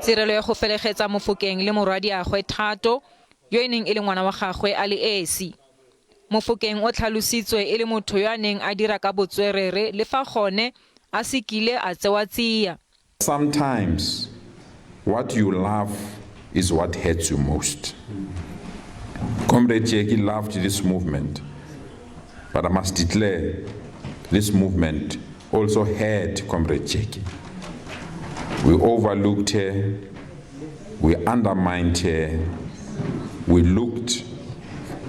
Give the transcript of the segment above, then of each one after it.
tshwarelo ya go felegetsa Mofokeng le morwadiagwe Thato yo e neng e le ngwana wa gagwe a le esi. Mofokeng o tlhalositswe e le motho yo a neng a dira ka botswerere le fa gone a sekile a tsewa tsia. Sometimes what you love is what hurts you most. Comrade Jacqui loved this movement, but I must declare this movement also hurt Comrade Jacqui. We overlooked her, we undermined her, we looked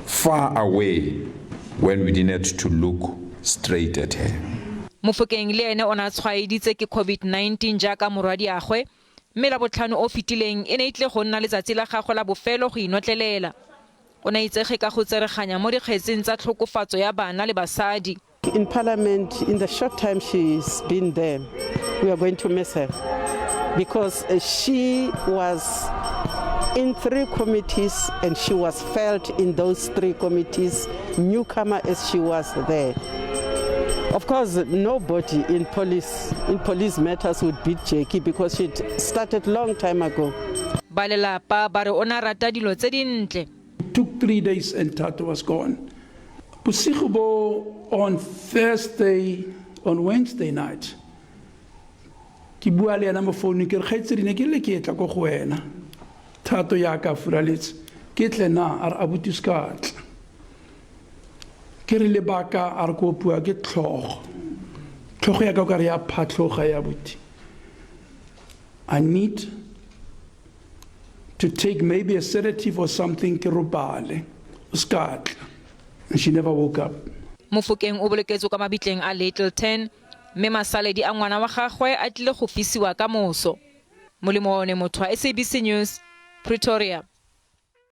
far away when we didn't to look straight at her. Mofokeng le ene ona tshwaeditse ke COVID-19 jaaka morwadiagwe, mme la botlhano o fitileng e ne itle go nna letsatsi la gagwe la bofelo go inotlelela. O na itsege ka go tsereganya mo dikgetseng tsa tlhokofatso ya bana le basadi. In Parliament, in the short time she's been there, we are going to miss her because she was in 3 committees and she was felt in those 3 committees, newcomer as she was there. Of course, nobody in police matters would beat Jacqui because she started long time ago. Balelapa ba re ona rata dilo tse dintle. It took 3 days and Thato was gone. Bosigo on Wednesday night, ki bua le ena mo phone ke re kgaitsedi ne ke le ke tla go go wena. Thato ya ka furaletse ke tle na a abutiskat. Ke re lebaka a re go bua ke tlhogo ya ka re ya phatloga ya buti. I need to take maybe a sedative or something ke robale skat. And she never woke up. Mofokeng o boleketswe ka mabitleng a Littleton, mme masaledi a ngwana wa gagwe a tlile go fisiwa ka moso. Molemo one motho wa SABC News, Pretoria.